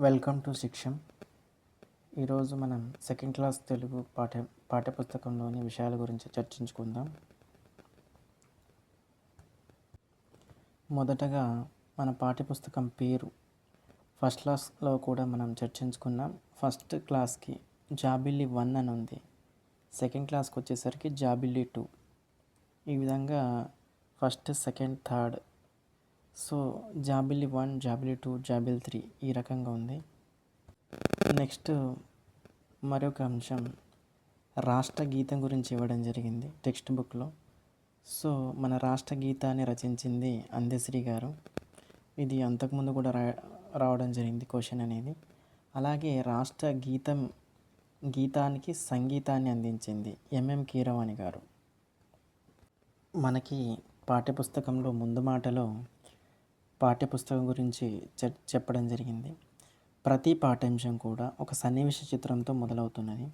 Welcome to శిక్షం. ఈరోజు మనం second class Telugu పాఠ్యపుస్తకంలోని విషయాల గురించి చర్చించుకుందాం. మొదటగా మన పాఠ్యపుస్తకం పేరు ఫస్ట్ క్లాస్లో కూడా మనం చర్చించుకున్నాం. ఫస్ట్ క్లాస్కి జాబిల్లి 1 అని ఉంది, సెకండ్ క్లాస్కి వచ్చేసరికి జాబిల్లి 2. ఈ విధంగా ఫస్ట్, సెకండ్, థర్డ్. సో జాబిల్లి 1, జాబిల్లి 2, జాబిల్లి 3 ఈ రకంగా ఉంది. నెక్స్ట్ మరొక అంశం రాష్ట్ర గీతం గురించి ఇవ్వడం జరిగింది టెక్స్ట్ బుక్లో. సో మన రాష్ట్ర గీతాన్ని రచించింది అందశ్రీ గారు. ఇది అంతకుముందు కూడా రావడం జరిగింది క్వశ్చన్ అనేది. అలాగే రాష్ట్ర గీతానికి సంగీతాన్ని అందించింది ఎంఎం కీరవాణి గారు. మనకి పాఠ్యపుస్తకంలో ముందు మాటలో పాఠ్యపుస్తకం గురించి చెప్పడం జరిగింది. ప్రతి పాఠ్యాంశం కూడా ఒక సన్నివేశ చిత్రంతో మొదలవుతున్నది.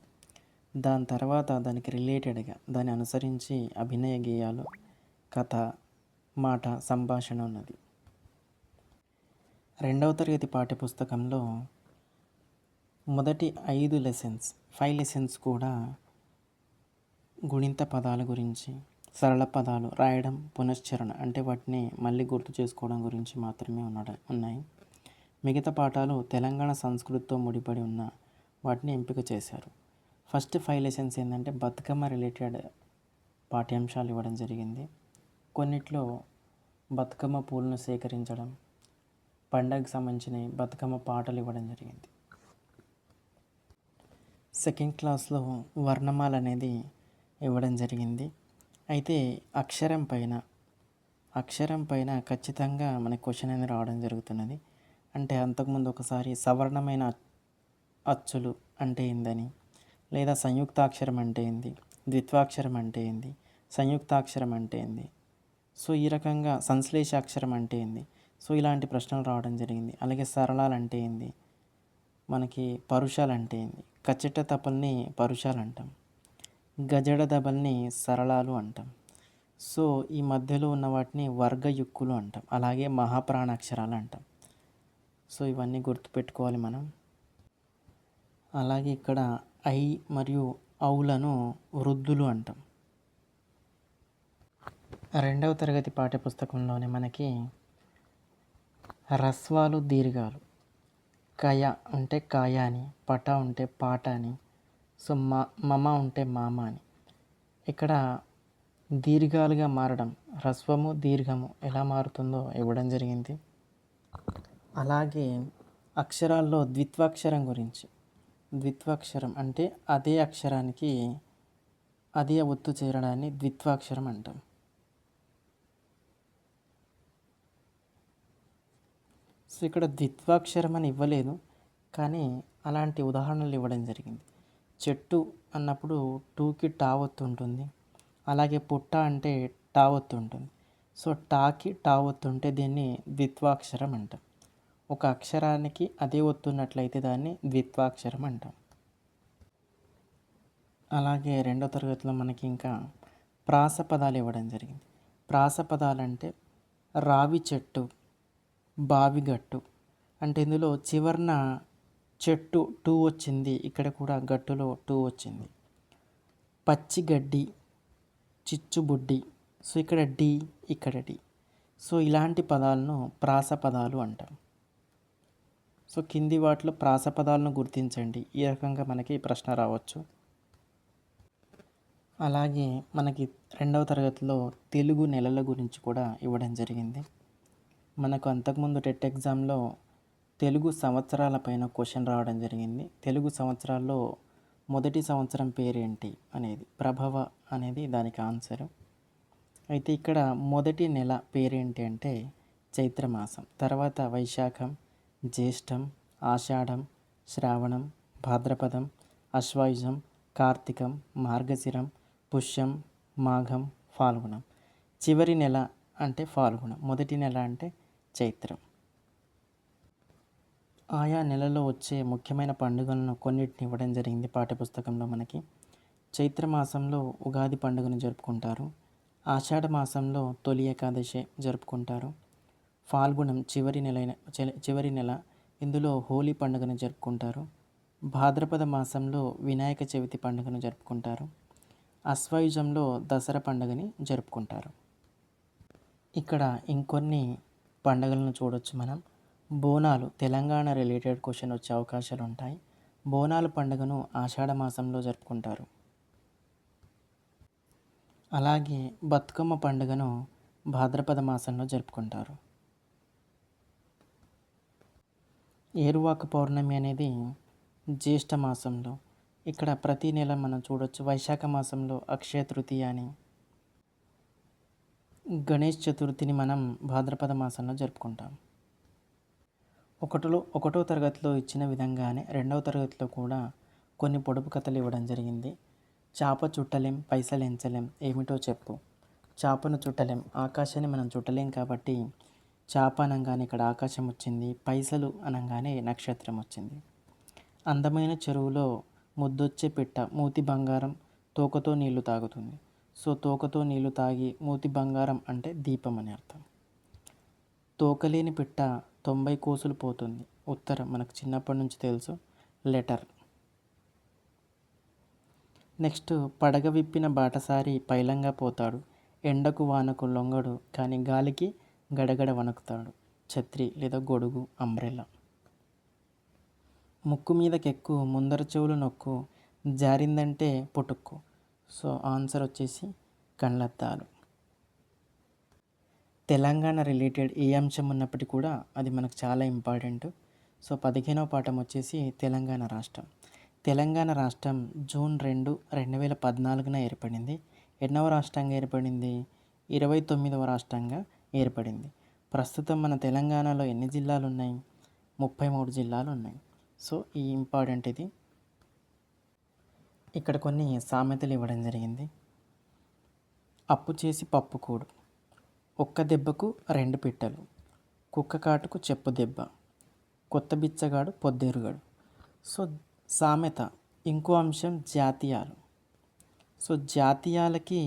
దాని తర్వాత దానికి రిలేటెడ్గా దాన్ని అనుసరించి అభినయ గేయాలు, కథ, మాట, సంభాషణ ఉన్నది. 2వ తరగతి పాఠ్యపుస్తకంలో మొదటి 5 లెసన్స్ కూడా గుణింత పదాల గురించి, సరళ పదాలు రాయడం, పునశ్చరణ అంటే వాటిని మళ్ళీ గుర్తు చేసుకోవడం గురించి మాత్రమే ఉన్నాయి. మిగతా పాఠాలు తెలంగాణ సంస్కృతితో ముడిపడి ఉన్న వాటిని ఎంపిక చేశారు. ఫస్ట్ 5 లెసన్స్ ఏంటంటే బతుకమ్మ రిలేటెడ్ పాఠ్యాంశాలు ఇవ్వడం జరిగింది. కొన్నిట్లో బతుకమ్మ పూలను సేకరించడం, పండగకు సంబంధించిన బతుకమ్మ పాటలు ఇవ్వడం జరిగింది. సెకండ్ క్లాస్లో వర్ణమాల అనేది ఇవ్వడం జరిగింది. అయితే అక్షరం పైన ఖచ్చితంగా మనకి క్వశ్చన్ అనేది రావడం జరుగుతున్నది. అంటే అంతకుముందు ఒకసారి సవర్ణమైన అచ్చులు అంటే ఏందని, లేదా సంయుక్తాక్షరం అంటే ఏంది, ద్విత్వాక్షరం అంటే ఏంది, సంయుక్తాక్షరం అంటే ఏంది, సో ఈ రకంగా సంశ్లేషాక్షరం అంటే ఏంది, సో ఇలాంటి ప్రశ్నలు రావడం జరిగింది. అలాగే సరళాలు అంటే ఏంది, మనకి పరుషాలు అంటే ఏంది, కచ్చట తపల్ని పరుషాలు అంటాం, గజడ దబల్ని సరళాలు అంటాం. సో ఈ మధ్యలో ఉన్న వాటిని వర్గయుక్కులు అంటాం. అలాగే మహాప్రాణాక్షరాలు అంటాం. సో ఇవన్నీ గుర్తుపెట్టుకోవాలి మనం. అలాగే ఇక్కడ ఐ మరియు ఔలను వృద్ధులు అంటాం. 2వ తరగతి పాఠ్యపుస్తకంలోనే మనకి హ్రస్వాలు, దీర్ఘాలు, కయ అంటే కాయ అని, పట ఉంటే పాట అని, సో మమ ఉంటే మామ అని. ఇక్కడ దీర్ఘాలుగా మారడం, హ్రస్వము దీర్ఘము ఎలా మారుతుందో ఇవ్వడం జరిగింది. అలాగే అక్షరాల్లో ద్విత్వాక్షరం గురించి, ద్విత్వాక్షరం అంటే అదే అక్షరానికి అదే ఒత్తు చేరడాన్ని ద్విత్వాక్షరం అంటాం. సో ఇక్కడ ద్విత్వాక్షరం అని ఇవ్వలేదు, కానీ అలాంటి ఉదాహరణలు ఇవ్వడం జరిగింది. చెట్టు అన్నప్పుడు టూకి టా ఒత్తు ఉంటుంది. అలాగే పుట్ట అంటే టా ఒత్తు ఉంటుంది. సో టాకి టా ఒత్తు ఉంటే దీన్ని ద్విత్వాక్షరం అంటాం. ఒక అక్షరానికి అదే ఒత్తున్నట్లయితే దాన్ని ద్విత్వాక్షరం అంటాం. అలాగే 2వ తరగతిలో మనకి ఇంకా ప్రాస పదాలు ఇవ్వడం జరిగింది. ప్రాస పదాలు అంటే రావి చెట్టు, బావిగట్టు అంటే ఇందులో చివరన చెట్టు 2 వచ్చింది, ఇక్కడ కూడా గట్టులో 2 వచ్చింది. పచ్చిగడ్డి, చిచ్చుబుడ్డి, సో ఇక్కడ డి, ఇక్కడ డి. సో ఇలాంటి పదాలను ప్రాస పదాలు అంటాం. సో కింది వాటిలో ప్రాస పదాలను గుర్తించండి, ఈ రకంగా మనకి ప్రశ్న రావచ్చు. అలాగే మనకి 2వ తరగతిలో తెలుగు నెలల గురించి కూడా ఇవ్వడం జరిగింది. మనకు అంతకుముందు టెట్ ఎగ్జామ్లో తెలుగు సంవత్సరాల పైన క్వశ్చన్ రావడం జరిగింది. తెలుగు సంవత్సరాల్లో మొదటి సంవత్సరం పేరేంటి అనేది, ప్రభవ అనేది దానికి ఆన్సరు. అయితే ఇక్కడ మొదటి నెల పేరేంటి అంటే చైత్రమాసం, తర్వాత వైశాఖం, జ్యేష్టం, ఆషాఢం, శ్రావణం, భాద్రపదం, అశ్వాయుజం, కార్తీకం, మార్గశిరం, పుష్యం, మాఘం, ఫాల్గుణం. చివరి నెల అంటే ఫాల్గుణం, మొదటి నెల అంటే చైత్రం. ఆయా నెలలో వచ్చే ముఖ్యమైన పండుగలను కొన్నిటిని ఇవ్వడం జరిగింది పాఠ్యపుస్తకంలో మనకి. చైత్రమాసంలో ఉగాది పండుగను జరుపుకుంటారు. ఆషాఢ మాసంలో తొలి ఏకాదశి జరుపుకుంటారు. ఫాల్గుణం చివరి నెల ఇందులో హోలీ పండుగను జరుపుకుంటారు. భాద్రపద మాసంలో వినాయక చవితి పండుగను జరుపుకుంటారు. అశ్వయుజంలో దసరా పండుగని జరుపుకుంటారు. ఇక్కడ ఇంకొన్ని పండుగలను చూడొచ్చు మనం. బోనాలు తెలంగాణ రిలేటెడ్ క్వశ్చన్ వచ్చే అవకాశాలు ఉంటాయి. బోనాల పండుగను ఆషాఢ మాసంలో జరుపుకుంటారు. అలాగే బతుకమ్మ పండుగను భాద్రపద మాసంలో జరుపుకుంటారు. ఏరువాక పౌర్ణమి అనేది జ్యేష్ఠ మాసంలో. ఇక్కడ ప్రతి నెల మనం చూడొచ్చు. వైశాఖ మాసంలో అక్షయ తృతీయ అని. గణేష్ చతుర్థిని మనం భాద్రపద మాసంలో జరుపుకుంటాం. ఒకటో తరగతిలో ఇచ్చిన విధంగానే రెండవ తరగతిలో కూడా కొన్ని పొడుపు కథలు ఇవ్వడం జరిగింది. చాప చుట్టలేం పైసలు ఎంచలేం ఏమిటో చెప్పు. చాపను చుట్టలేం, ఆకాశాన్ని మనం చుట్టలేం కాబట్టి చాప అనగానే ఇక్కడ ఆకాశం వచ్చింది. పైసలు అనగానే నక్షత్రం వచ్చింది. అందమైన చెరువులో ముద్దొచ్చే పిట్ట మూతి బంగారం తోకతో నీళ్లు తాగుతుంది. సో తోకతో నీళ్లు తాగి మూతి బంగారం అంటే దీపం అని అర్థం. తోకలేని పిట్ట 90 కోసులు పోతుంది. ఉత్తరం మనకు చిన్నప్పటి నుంచి తెలుసు, లెటర్. నెక్స్ట్, పడగ విప్పిన బాటసారి పైలంగా పోతాడు. ఎండకు వానకు లొంగడు కానీ గాలికి గడగడ వణుకుతాడు. ఛత్రి లేదా గొడుగు, అంబ్రెల్లా. ముక్కు మీదకెక్కు ముందర చెవులు నొక్కు జారిందంటే పుటుక్కు. సో ఆన్సర్ వచ్చేసి కళ్ళద్దాలు. తెలంగాణ రిలేటెడ్ ఏ అంశం ఉన్నప్పటికీ కూడా అది మనకు చాలా ఇంపార్టెంట్. సో 15వ పాఠం వచ్చేసి తెలంగాణ రాష్ట్రం. తెలంగాణ రాష్ట్రం జూన్ 2, 2014 ఏర్పడింది. ఎన్నవ రాష్ట్రంగా ఏర్పడింది? 29వ రాష్ట్రంగా ఏర్పడింది. ప్రస్తుతం మన తెలంగాణలో ఎన్ని జిల్లాలు ఉన్నాయి? 33 జిల్లాలు ఉన్నాయి. సో ఈ ఇంపార్టెంట్ ఇది. ఇక్కడ కొన్ని సామెతలు ఇవ్వడం జరిగింది. అప్పు చేసి పప్పు కూడు, ఒక్క దెబ్బకు 2 పిట్టలు, కుక్క కాటుకు చెప్పు దెబ్బ, కొత్త బిచ్చగాడు పొద్దెరుగాడు. సో సామెత. ఇంకో అంశం జాతీయాలు. సో జాతీయాలకి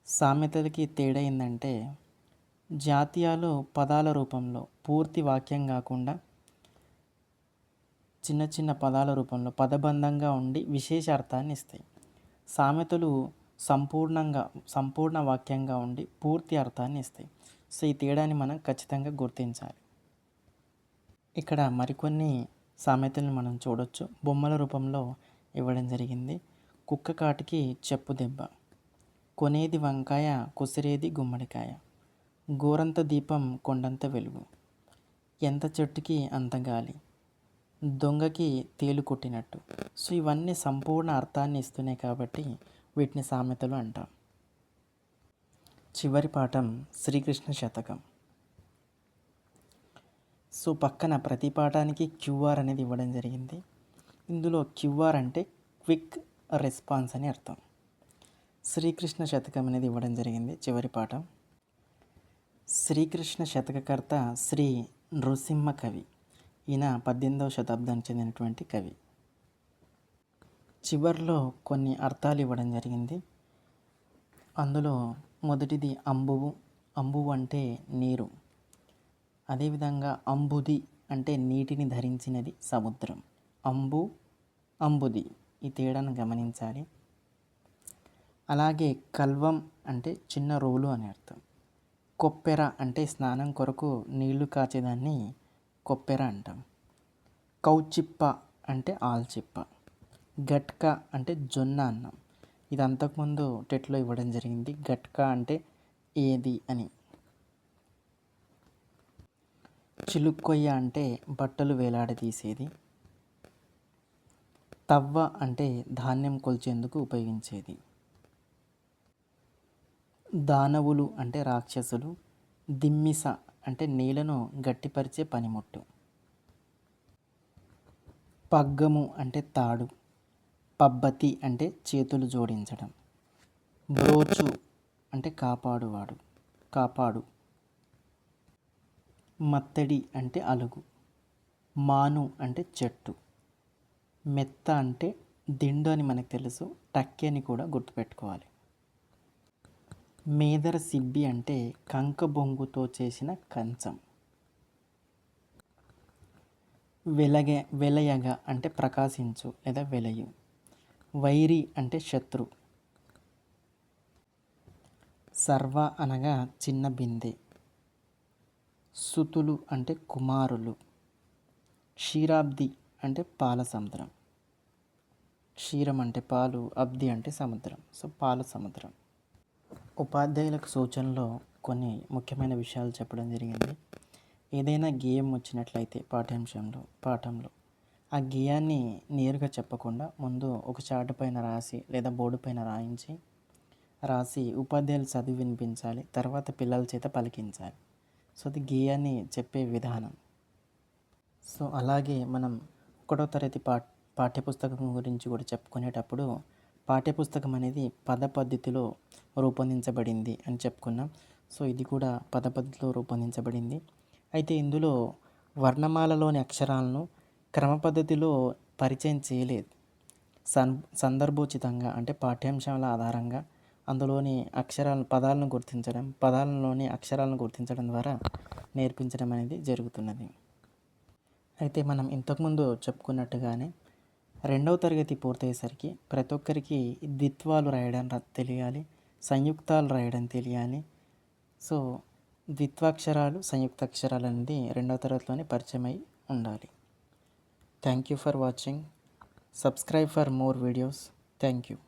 సామెతలకి తేడా ఏంటంటే, జాతీయాలు పదాల రూపంలో పూర్తి వాక్యం కాకుండా చిన్న చిన్న పదాల రూపంలో పదబంధంగా ఉండి విశేష అర్థాన్ని ఇస్తాయి. సామెతలు సంపూర్ణ వాక్యంగా ఉండి పూర్తి అర్థాన్ని ఇస్తాయి. సో ఈ తేడాని మనం ఖచ్చితంగా గుర్తించాలి. ఇక్కడ మరికొన్ని సామెతలను మనం చూడొచ్చు. బొమ్మల రూపంలో ఇవ్వడం జరిగింది. కుక్క కాటికి చెప్పు దెబ్బ, కొనేది వంకాయ కుసిరేది గుమ్మడికాయ, గోరంత దీపం కొండంత వెలుగు, ఎంత చెట్టుకి అంత గాలి, దొంగకి తేలు కొట్టినట్టు. సో ఇవన్నీ సంపూర్ణ అర్థాన్ని ఇస్తున్నాయి కాబట్టి వీటిని సామెతలు అంటాం. చివరి పాఠం శ్రీకృష్ణ శతకం. సో పక్కన ప్రతి పాఠానికి క్యూఆర్ అనేది ఇవ్వడం జరిగింది. ఇందులో క్యూఆర్ అంటే క్విక్ రెస్పాన్స్ అని అర్థం. శ్రీకృష్ణ శతకం అనేది ఇవ్వడం జరిగింది. చివరి పాఠం. శ్రీకృష్ణ శతకకర్త శ్రీ నృసింహ కవి. ఈయన 18వ శతాబ్దానికి చెందినటువంటి కవి. చివర్లో కొన్ని అర్థాలు ఇవ్వడం జరిగింది. అందులో మొదటిది అంబువు. అంబువు అంటే నీరు. అదేవిధంగా అంబుది అంటే నీటిని ధరించినది సముద్రం. అంబు, అంబుది ఈ తేడాను గమనించాలి. అలాగే కల్వం అంటే చిన్న రోలు అని అర్థం. కొప్పెర అంటే స్నానం కొరకు నీళ్లు కాచేదాన్ని కొప్పెర అంటాం. కౌచిప్ప అంటే ఆల్చిప్ప. గట్క అంటే జొన్న అన్నం. ఇది అంతకుముందు టెట్లో ఇవ్వడం జరిగింది. గట్క అంటే ఏది అని. చిలుక్కొయ్య అంటే బట్టలు వేలాడదీసేది. తవ్వ అంటే ధాన్యం కొల్చేందుకు ఉపయోగించేది. దానవులు అంటే రాక్షసులు. దిమ్మిస అంటే నేలను గట్టిపరిచే పనిముట్టు. పగ్గము అంటే తాడు. పబ్బతి అంటే చేతులు జోడించడం. బ్రోచు అంటే కాపాడు. మత్తడి అంటే అలుగు. మాను అంటే చెట్టు. మెత్త అంటే దిండు అని మనకు తెలుసు. టక్కి అని కూడా గుర్తుపెట్టుకోవాలి. మేదర సిబ్బి అంటే కంక బొంగుతో చేసిన కంచం. వెలయగ అంటే ప్రకాశించు లేదా వెలయు. వైరి అంటే శత్రు. సర్వ అనగా చిన్న బిందె. సుతులు అంటే కుమారులు. క్షీరాబ్ది అంటే పాల సముద్రం. క్షీరం అంటే పాలు, అబ్ది అంటే సముద్రం. సో పాల సముద్రం. ఉపాధ్యాయులకు సూచనలో కొన్ని ముఖ్యమైన విషయాలు చెప్పడం జరిగింది. ఏదైనా గేయం వచ్చినట్లయితే పాఠంలో ఆ గేయాన్ని నేరుగా చెప్పకుండా ముందు ఒక చార్ట్ పైన రాసి లేదా బోర్డు పైన రాసి ఉపాధ్యాయులు చదివి వినిపించాలి. తర్వాత పిల్లల చేత పలికించాలి. సో అది గేయాన్ని చెప్పే విధానం. సో అలాగే మనం 1వ తరగతి పాఠ్యపుస్తకం గురించి కూడా చెప్పుకునేటప్పుడు పాఠ్యపుస్తకం అనేది పద పద్ధతిలో రూపొందించబడింది అని చెప్పుకున్నాం. సో ఇది కూడా పద పద్ధతిలో రూపొందించబడింది. అయితే ఇందులో వర్ణమాలలోని అక్షరాలను క్రమ పద్ధతిలో పరిచయం చేయలేదు. సందర్భోచితంగా అంటే పాఠ్యాంశాల ఆధారంగా అందులోని పదాలలోని అక్షరాలను గుర్తించడం ద్వారా నేర్పించడం అనేది జరుగుతున్నది. అయితే మనం ఇంతకుముందు చెప్పుకున్నట్టుగానే 2వ తరగతి పూర్తయ్యేసరికి ప్రతి ఒక్కరికి ద్విత్వాలు రాయడం తెలియాలి, సంయుక్తాలు రాయడం తెలియాలి. సో ద్విత్వాక్షరాలు, సంయుక్తాక్షరాలు అనేది 2వ తరగతిలోనే పరిచయం అయి ఉండాలి. Thank you for watching. Subscribe for more videos. Thank you.